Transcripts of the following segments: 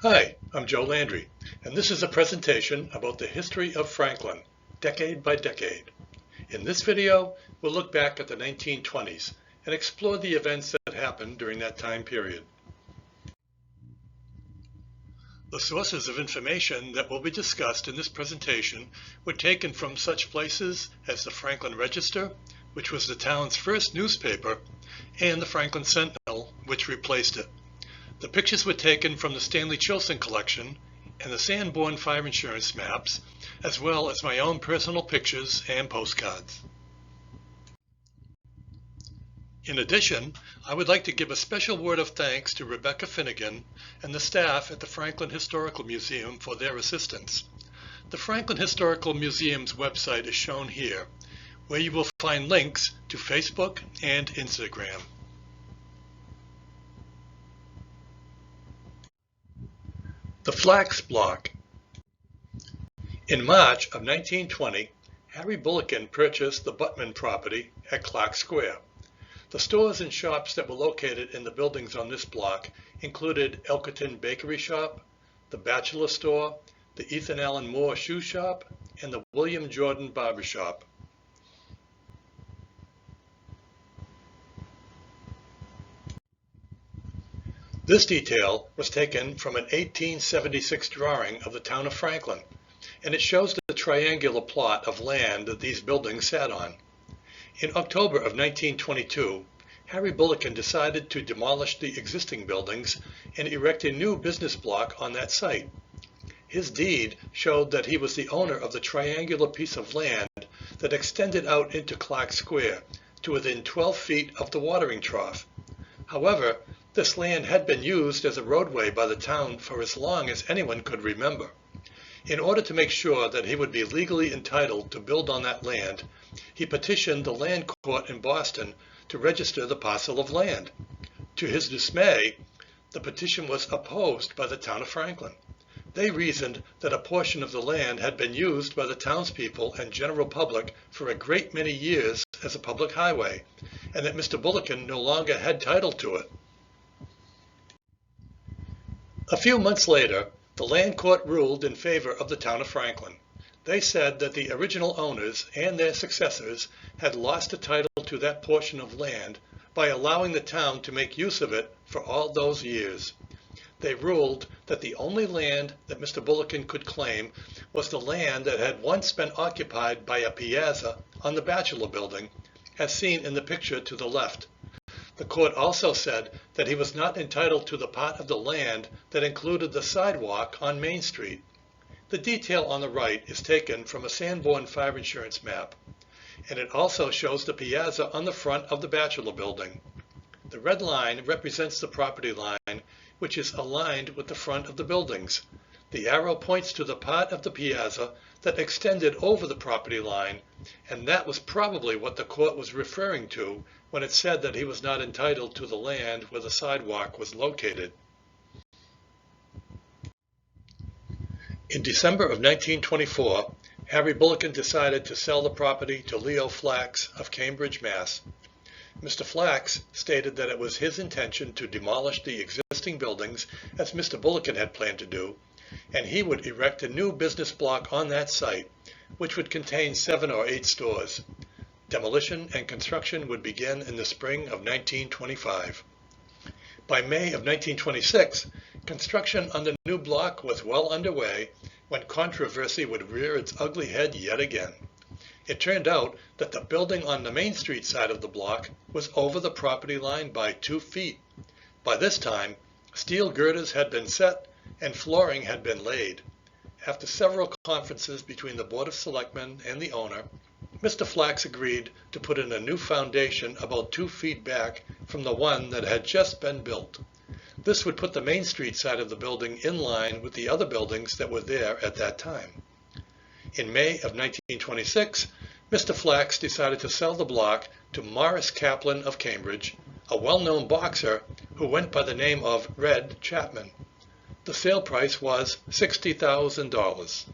Hi, I'm Joe Landry, and this is a presentation about the history of Franklin, decade by decade. In this video, we'll look back at the 1920s and explore the events that happened during that time period. The sources of information that will be discussed in this presentation were taken from such places as the Franklin Register, which was the town's first newspaper, and the Franklin Sentinel, which replaced it. The pictures were taken from the Stanley Chilsen collection and the Sanborn fire insurance maps, as well as my own personal pictures and postcards. In addition, I would like to give a special word of thanks to Rebecca Finnegan and the staff at the Franklin Historical Museum for their assistance. The Franklin Historical Museum's website is shown here, where you will find links to Facebook and Instagram. The Flax Block. In March of 1920, Harry Bullock purchased the Buttman property at Clark Square. The stores and shops that were located in the buildings on this block included Elkerton Bakery Shop, the Bachelor Store, the Ethan Allen Moore Shoe Shop, and the William Jordan Barber Shop. This detail was taken from an 1876 drawing of the town of Franklin, and it shows the triangular plot of land that these buildings sat on. In October of 1922, Harry Bullock decided to demolish the existing buildings and erect a new business block on that site. His deed showed that he was the owner of the triangular piece of land that extended out into Clark Square to within 12 feet of the watering trough. However, this land had been used as a roadway by the town for as long as anyone could remember. In order to make sure that he would be legally entitled to build on that land, he petitioned the land court in Boston to register the parcel of land. To his dismay, the petition was opposed by the town of Franklin. They reasoned that a portion of the land had been used by the townspeople and general public for a great many years as a public highway, and that Mr. Bullock no longer had title to it. A few months later, the land court ruled in favor of the town of Franklin. They said that the original owners and their successors had lost the title to that portion of land by allowing the town to make use of it for all those years. They ruled that the only land that Mr. Bullock could claim was the land that had once been occupied by a piazza on the Bachelor Building, as seen in the picture to the left. The court also said that he was not entitled to the part of the land that included the sidewalk on Main Street. The detail on the right is taken from a Sanborn fire insurance map, and it also shows the piazza on the front of the Bachelor Building. The red line represents the property line, which is aligned with the front of the buildings. The arrow points to the part of the piazza that extended over the property line, and that was probably what the court was referring to when it said that he was not entitled to the land where the sidewalk was located. In December of 1924, Harry Bullock decided to sell the property to Leo Flax of Cambridge, Mass. Mr. Flax stated that it was his intention to demolish the existing buildings as Mr. Bullock had planned to do, and he would erect a new business block on that site, which would contain 7 or 8 stores. Demolition and construction would begin in the spring of 1925. By May of 1926, construction on the new block was well underway when controversy would rear its ugly head yet again. It turned out that the building on the Main Street side of the block was over the property line by 2 feet. By this time, steel girders had been set and flooring had been laid. After several conferences between the Board of Selectmen and the owner, Mr. Flax agreed to put in a new foundation about 2 feet back from the one that had just been built. This would put the Main Street side of the building in line with the other buildings that were there at that time. In May of 1926, Mr. Flax decided to sell the block to Morris Kaplan of Cambridge, a well-known boxer who went by the name of Red Chapman. The sale price was $60,000.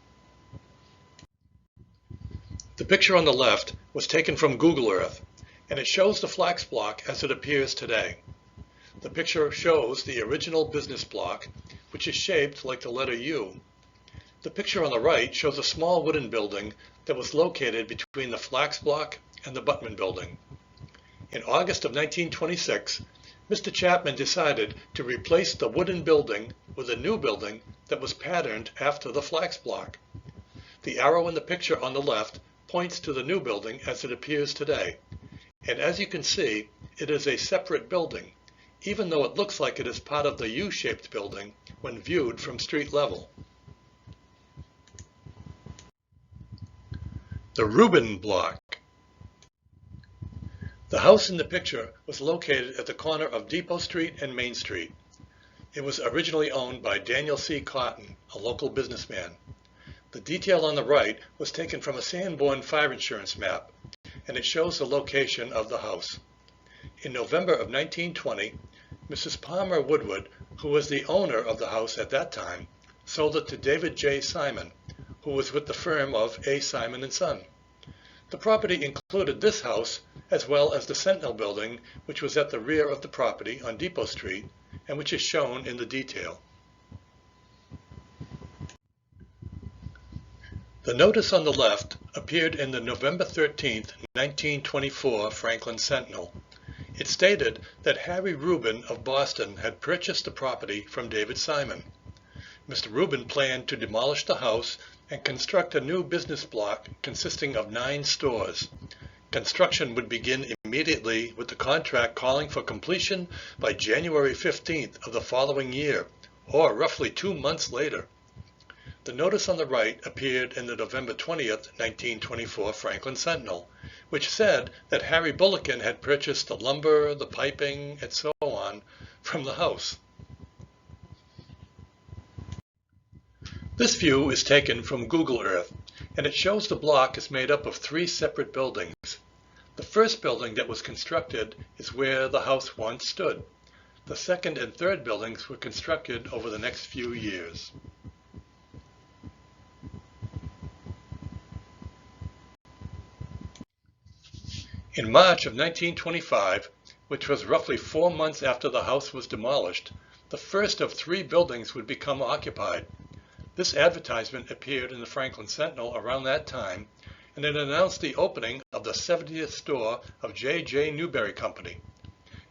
The picture on the left was taken from Google Earth, and it shows the Flax Block as it appears today. The picture shows the original business block which is shaped like the letter U. The picture on the right shows a small wooden building that was located between the Flax Block and the Buttman Building. In August of 1926, Mr. Chapman decided to replace the wooden building with a new building that was patterned after the Flax Block. The arrow in the picture on the left points to the new building as it appears today, and as you can see, it is a separate building, even though it looks like it is part of the U-shaped building when viewed from street level. The Reuben Block. The house in the picture was located at the corner of Depot Street and Main Street. It was originally owned by Daniel C. Cotton, a local businessman. The detail on the right was taken from a Sanborn fire insurance map, and it shows the location of the house. In November of 1920, Mrs. Palmer Woodward, who was the owner of the house at that time, sold it to David J. Simon, who was with the firm of A. Simon & Son. The property included this house, as well as the Sentinel building, which was at the rear of the property on Depot Street, and which is shown in the detail. The notice on the left appeared in the November 13, 1924 Franklin Sentinel. It stated that Harry Reuben of Boston had purchased the property from David Simon. Mr. Reuben planned to demolish the house and construct a new business block consisting of 9 stores. Construction would begin immediately, with the contract calling for completion by January 15th of the following year, or roughly 2 months later. The notice on the right appeared in the November 20th, 1924 Franklin Sentinel, which said that Harry Bullocken had purchased the lumber, the piping, and so on from the house. This view is taken from Google Earth, and it shows the block is made up of 3 separate buildings. The first building that was constructed is where the house once stood. The second and third buildings were constructed over the next few years. In March of 1925, which was roughly 4 months after the house was demolished, the first of 3 buildings would become occupied. This advertisement appeared in the Franklin Sentinel around that time, and it announced the opening of the 70th store of J.J. Newberry Company.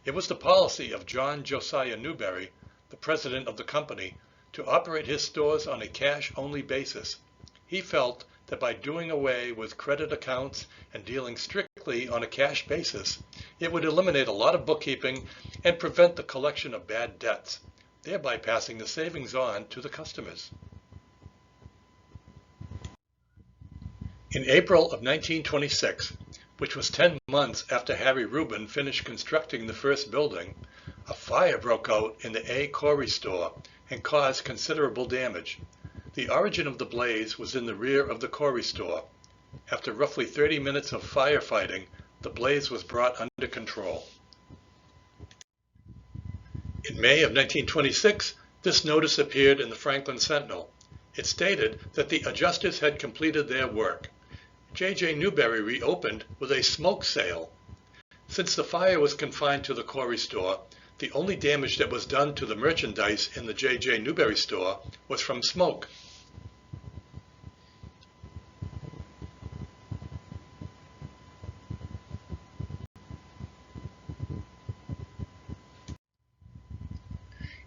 It was the policy of John Josiah Newberry, the president of the company, to operate his stores on a cash-only basis. He felt that by doing away with credit accounts and dealing strictly on a cash basis, it would eliminate a lot of bookkeeping and prevent the collection of bad debts, thereby passing the savings on to the customers. In April of 1926, which was 10 months after Harry Reuben finished constructing the first building, a fire broke out in the A. Corey store and caused considerable damage. The origin of the blaze was in the rear of the Corey store. After roughly 30 minutes of firefighting, the blaze was brought under control. In May of 1926, this notice appeared in the Franklin Sentinel. It stated that the adjusters had completed their work. J.J. Newberry reopened with a smoke sale. Since the fire was confined to the Corey store, the only damage that was done to the merchandise in the J.J. Newberry store was from smoke.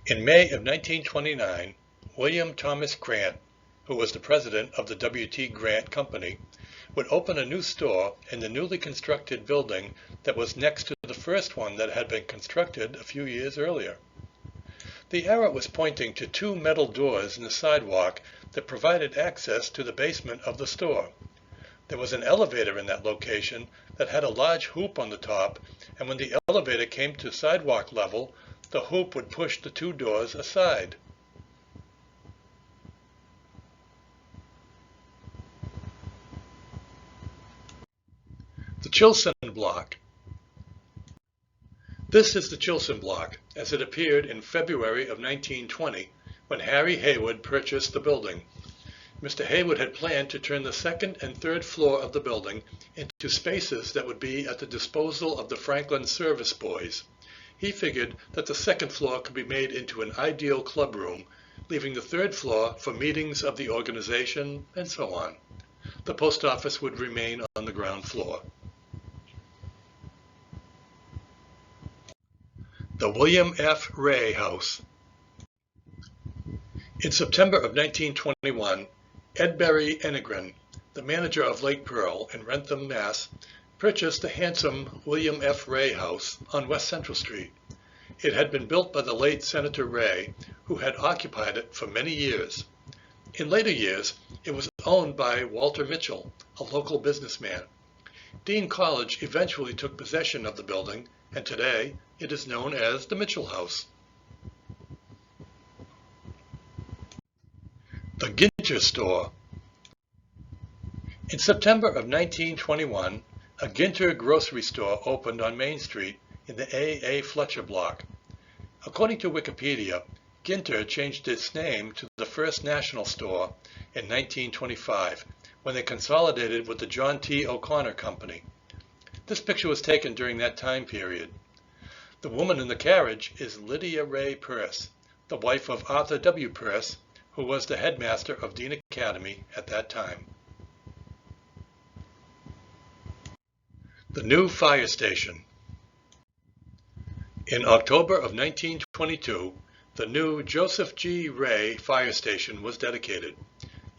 In May of 1929, William Thomas Grant, who was the president of the W.T. Grant Company, would open a new store in the newly constructed building that was next to the first one that had been constructed a few years earlier. The arrow was pointing to 2 metal doors in the sidewalk that provided access to the basement of the store. There was an elevator in that location that had a large hoop on the top, and when the elevator came to sidewalk level, the hoop would push the 2 doors aside. The Chilsen Block. This is the Chilsen Block, as it appeared in February of 1920, when Harry Haywood purchased the building. Mr. Haywood had planned to turn the second and third floor of the building into spaces that would be at the disposal of the Franklin service boys. He figured that the second floor could be made into an ideal club room, leaving the third floor for meetings of the organization and so on. The post office would remain on the ground floor. The William F. Ray House. In September of 1921, Edbury Enegren, the manager of Lake Pearl in Wrentham, Mass., purchased the handsome William F. Ray House on West Central Street. It had been built by the late Senator Ray, who had occupied it for many years. In later years, it was owned by Walter Mitchell, a local businessman. Dean College eventually took possession of the building, and today it is known as the Mitchell House. The Ginter Store. In September of 1921, a Ginter grocery store opened on Main Street in the A. Fletcher block. According to Wikipedia, Ginter changed its name to the First National Store in 1925 when they consolidated with the John T. O'Connor Company. This picture was taken during that time period. The woman in the carriage is Lydia Ray Peirce, the wife of Arthur W. Peirce, who was the headmaster of Dean Academy at that time. The new fire station. In October of 1922, the new Joseph G. Ray Fire Station was dedicated.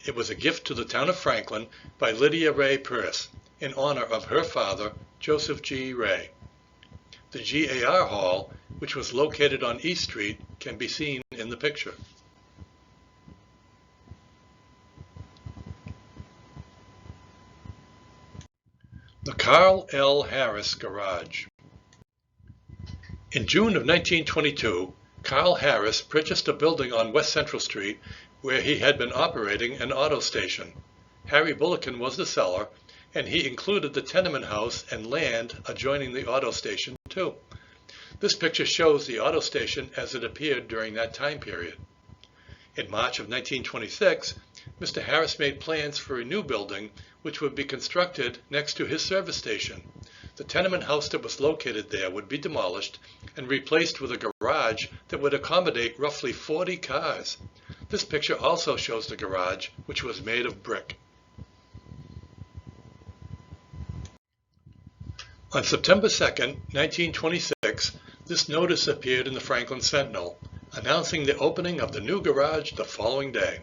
It was a gift to the town of Franklin by Lydia Ray Peirce in honor of her father, Joseph G. Ray. The GAR Hall, which was located on East Street, can be seen in the picture. The Karl L. Harris Garage. In June of 1922, Karl Harris purchased a building on West Central Street where he had been operating an auto station. Harry Bullock was the seller, and he included the tenement house and land adjoining the auto station too. This picture shows the auto station as it appeared during that time period. In March of 1926, Mr. Harris made plans for a new building which would be constructed next to his service station. The tenement house that was located there would be demolished and replaced with a garage that would accommodate roughly 40 cars. This picture also shows the garage, which was made of brick. On September 2, 1926, this notice appeared in the Franklin Sentinel, announcing the opening of the new garage the following day.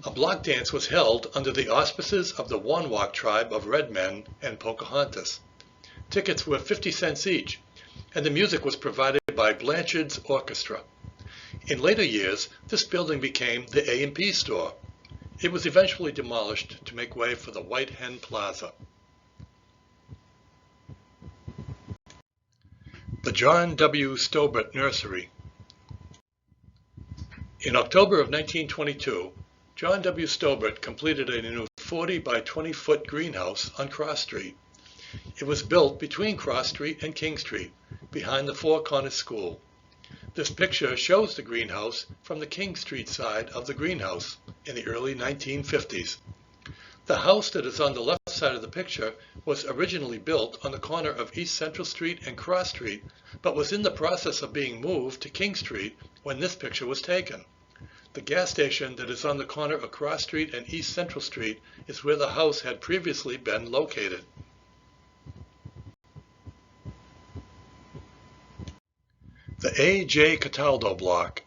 A block dance was held under the auspices of the Wanwalk tribe of Red Men and Pocahontas. Tickets were 50 cents each, and the music was provided by Blanchard's Orchestra. In later years, this building became the A&P store. It was eventually demolished to make way for the White Hen Plaza. The John W. Stobert Nursery. In October of 1922, John W. Stobert completed a new 40 by 20 foot greenhouse on Cross Street. It was built between Cross Street and King Street, behind the Four Corners School. This picture shows the greenhouse from the King Street side of the greenhouse in the early 1950s. The house that is on the left side of the picture was originally built on the corner of East Central Street and Cross Street, but was in the process of being moved to King Street when this picture was taken. The gas station that is on the corner of Cross Street and East Central Street is where the house had previously been located. The A.J. Cataldo Block.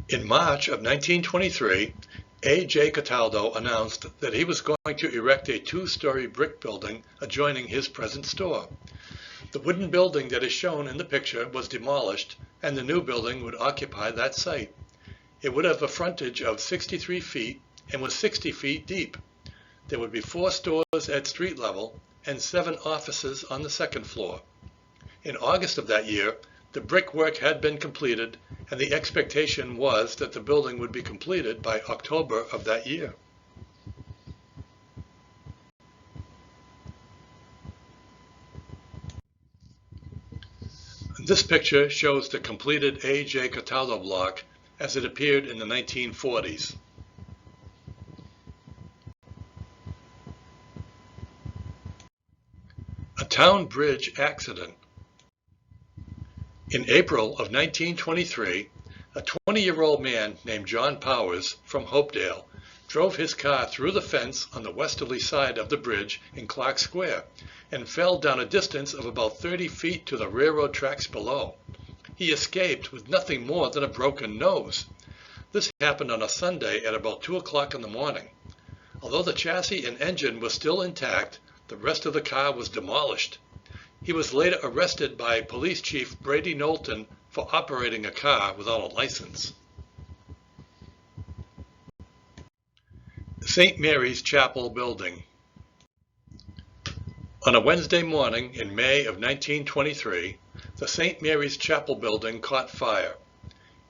In March of 1923, A.J. Cataldo announced that he was going to erect a two-story brick building adjoining his present store. The wooden building that is shown in the picture was demolished, and the new building would occupy that site. It would have a frontage of 63 feet and was 60 feet deep. There would be 4 stores at street level and 7 offices on the second floor. In August of that year, the brickwork had been completed, and the expectation was that the building would be completed by October of that year. This picture shows the completed A.J. Cataldo Block as it appeared in the 1940s. A town bridge accident. In April of 1923, A 20-year-old man named John Powers from Hopedale drove his car through the fence on the westerly side of the bridge in Clark Square and fell down a distance of about 30 feet to the railroad tracks below. He escaped with nothing more than a broken nose. This happened on a Sunday at about 2 o'clock in the morning. Although the chassis and engine was still intact, the rest of the car was demolished. He was later arrested by Police Chief Brady Knowlton for operating a car without a license. St. Mary's Chapel Building. On a Wednesday morning in May of 1923, the St. Mary's Chapel building caught fire.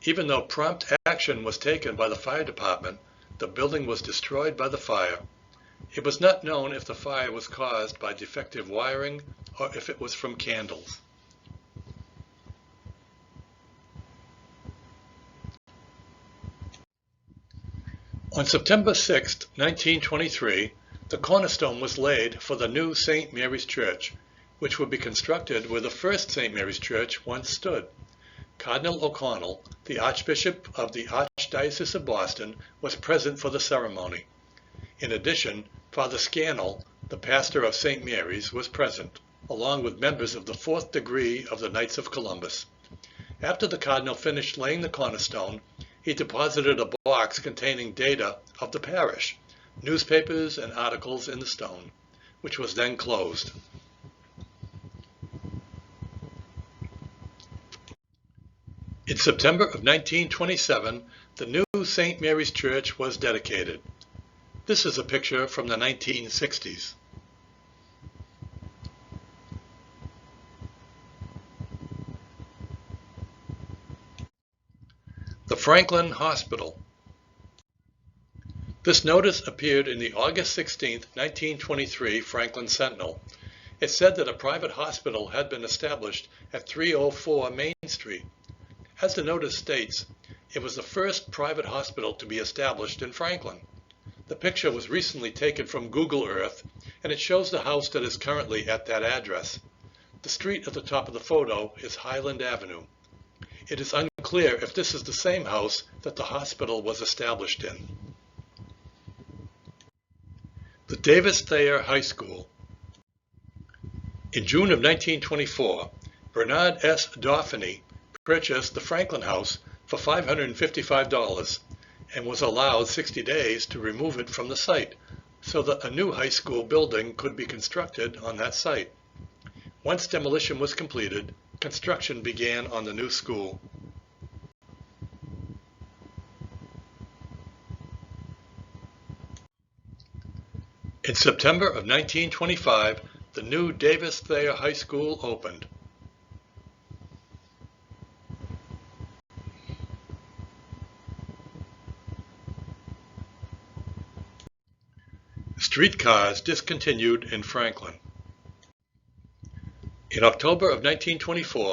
Even though prompt action was taken by the fire department, the building was destroyed by the fire. It was not known if the fire was caused by defective wiring or if it was from candles. On September 6, 1923, the cornerstone was laid for the new St. Mary's Church, which would be constructed where the first St. Mary's Church once stood. Cardinal O'Connell, the Archbishop of the Archdiocese of Boston, was present for the ceremony. In addition, Father Scannell, the pastor of St. Mary's, was present, along with members of the Fourth Degree of the Knights of Columbus. After the Cardinal finished laying the cornerstone, he deposited a box containing data of the parish, newspapers and articles in the stone, which was then closed. In September of 1927, the new St. Mary's Church was dedicated. This is a picture from the 1960s. The Franklin Hospital. This notice appeared in the August 16, 1923 Franklin Sentinel. It said that a private hospital had been established at 304 Main Street. As the notice states, it was the first private hospital to be established in Franklin. The picture was recently taken from Google Earth, and it shows the house that is currently at that address. The street at the top of the photo is Highland Avenue. It is unclear if this is the same house that the hospital was established in. The Davis Thayer High School. In June of 1924, Bernard S. Dauphiny purchased the Franklin House for $555 and was allowed 60 days to remove it from the site so that a new high school building could be constructed on that site. Once demolition was completed, construction began on the new school. In September of 1925, the new Davis Thayer High School opened. Streetcars discontinued in Franklin. In October of 1924,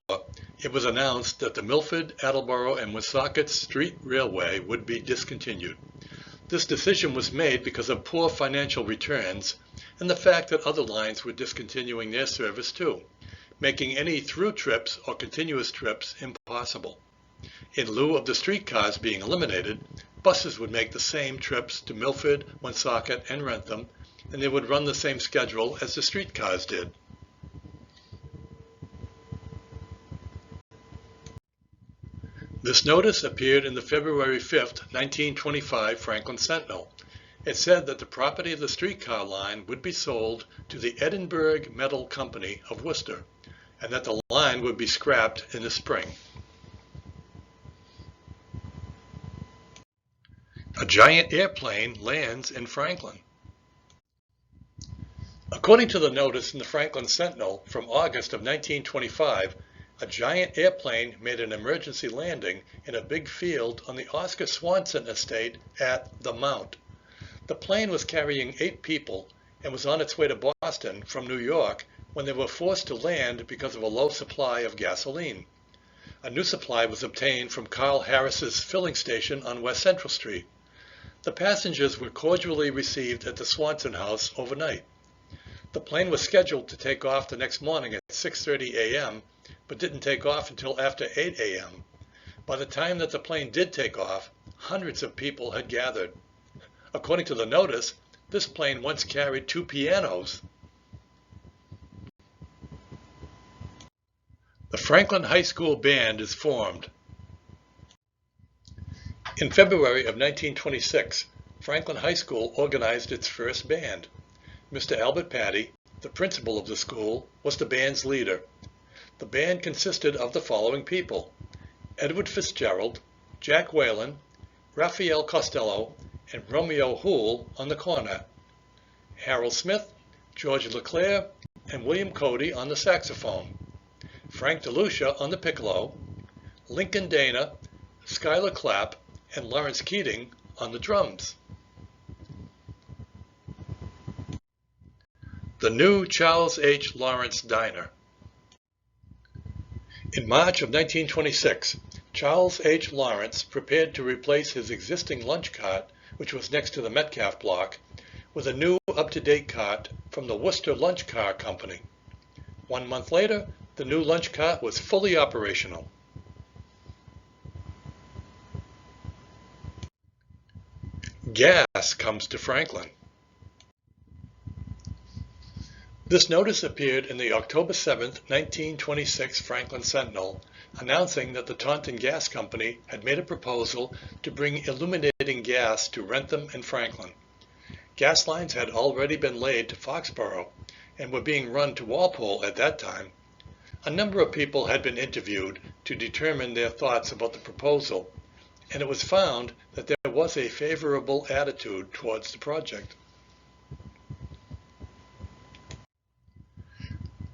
it was announced that the Milford, Attleboro, and Woonsocket Street Railway would be discontinued. This decision was made because of poor financial returns and the fact that other lines were discontinuing their service too, making any through trips or continuous trips impossible. In lieu of the streetcars being eliminated, buses would make the same trips to Milford, Woonsocket, and Wrentham, and they would run the same schedule as the streetcars did. This notice appeared in the February 5, 1925 Franklin Sentinel. It said that the property of the streetcar line would be sold to the Edinburgh Metal Company of Worcester, and that the line would be scrapped in the spring. A giant airplane lands in Franklin. According to the notice in the Franklin Sentinel from August of 1925, a giant airplane made an emergency landing in a big field on the Oscar Swanson estate at The Mount. The plane was carrying 8 people and was on its way to Boston from New York when they were forced to land because of a low supply of gasoline. A new supply was obtained from Karl Harris's filling station on West Central Street. The passengers were cordially received at the Swanson house overnight. The plane was scheduled to take off the next morning at 6:30 a.m., but didn't take off until after 8 a.m. By the time that the plane did take off, hundreds of people had gathered. According to the notice, this plane once carried 2 pianos. The Franklin High School Band is formed. In February of 1926, Franklin High School organized its first band. Mr. Albert Patty, the principal of the school, was the band's leader. The band consisted of the following people: Edward Fitzgerald, Jack Whalen, Raphael Costello, and Romeo Hoole on the cornet, Harold Smith, George LeClaire, and William Cody on the saxophone, Frank DeLucia on the piccolo, Lincoln Dana, Schuyler Clapp, and Lawrence Keating on the drums. The new Charles H. Lawrence Diner. In March of 1926, Charles H. Lawrence prepared to replace his existing lunch cart, which was next to the Metcalf Block, with a new up-to-date cart from the Worcester Lunch Car Company. 1 month later, the new lunch cart was fully operational. Gas comes to Franklin. This notice appeared in the October 7, 1926 Franklin Sentinel, announcing that the Taunton Gas Company had made a proposal to bring illuminating gas to Wrentham and Franklin. Gas lines had already been laid to Foxborough and were being run to Walpole at that time. A number of people had been interviewed to determine their thoughts about the proposal, and it was found that there was a favorable attitude towards the project.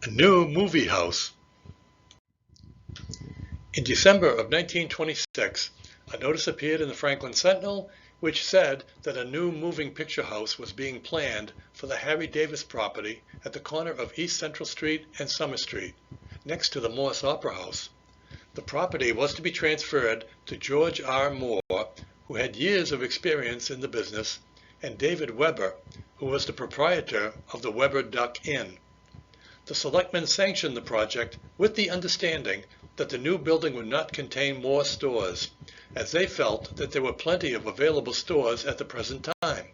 A new movie house. In December of 1926, a notice appeared in the Franklin Sentinel which said that a new moving picture house was being planned for the Harry Davis property at the corner of East Central Street and Summer Street, next to the Morse Opera House. The property was to be transferred to George R. Moore, who had years of experience in the business, and David Weber, who was the proprietor of the Weber Duck Inn. The selectmen sanctioned the project with the understanding that the new building would not contain more stores, as they felt that there were plenty of available stores at the present time,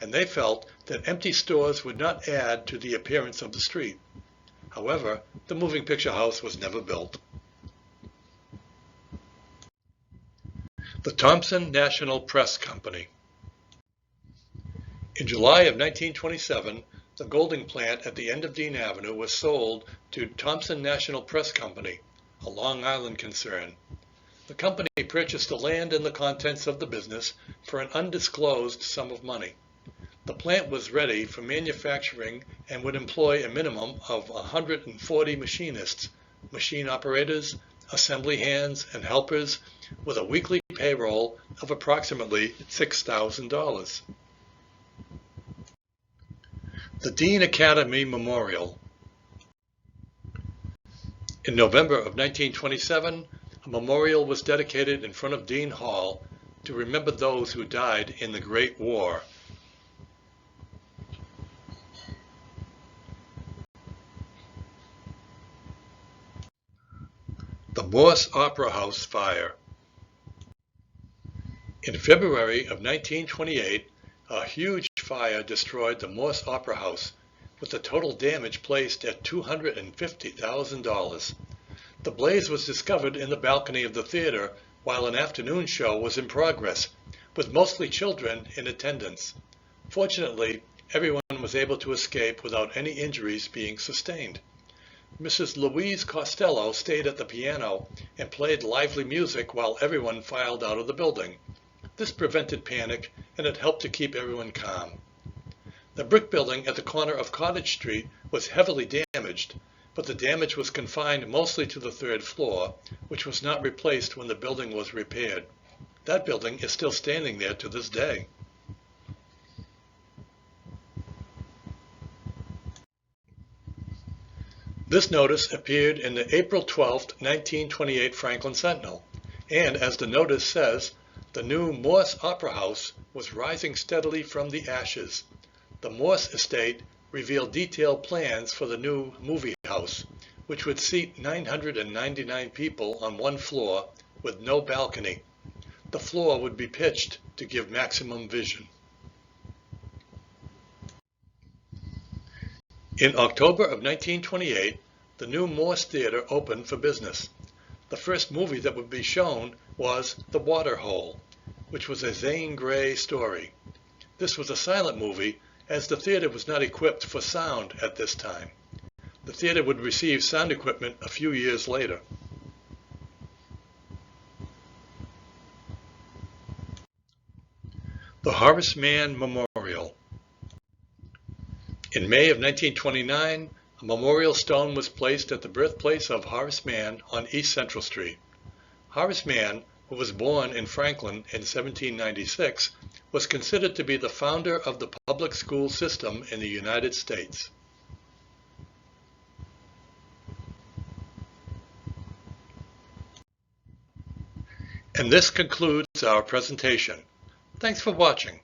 and they felt that empty stores would not add to the appearance of the street. However, the moving picture house was never built. The Thompson National Press Company. In July of 1927, the Golding plant at the end of Dean Avenue was sold to Thompson National Press Company, a Long Island concern. The company purchased the land and the contents of the business for an undisclosed sum of money. The plant was ready for manufacturing and would employ a minimum of 140 machinists, machine operators, assembly hands, and helpers, with a weekly payroll of approximately $6,000. The Dean Academy Memorial. In November of 1927, a memorial was dedicated in front of Dean Hall to remember those who died in the Great War. The Morse Opera House Fire. In February of 1928, a huge fire destroyed the Morse Opera House, with the total damage placed at $250,000. The blaze was discovered in the balcony of the theater while an afternoon show was in progress, with mostly children in attendance. Fortunately, everyone was able to escape without any injuries being sustained. Mrs. Louise Costello stayed at the piano and played lively music while everyone filed out of the building. This prevented panic, and it helped to keep everyone calm. The brick building at the corner of Cottage Street was heavily damaged, but the damage was confined mostly to the 3rd floor, which was not replaced when the building was repaired. That building is still standing there to this day. This notice appeared in the April 12, 1928 Franklin Sentinel, and as the notice says, the new Morse Opera House was rising steadily from the ashes. The Morse estate revealed detailed plans for the new movie house, which would seat 999 people on one floor, with no balcony. The floor would be pitched to give maximum vision. In October of 1928, the new Morse Theater opened for business. The first movie that would be shown was The Water Hole, which was a Zane Grey story. This was a silent movie, as the theater was not equipped for sound at this time. The theater would receive sound equipment a few years later. The Horace Mann Memorial. In May of 1929, a memorial stone was placed at the birthplace of Horace Mann on East Central Street. Horace Mann, who was born in Franklin in 1796, was considered to be the founder of the public school system in the United States. And this concludes our presentation. Thanks for watching.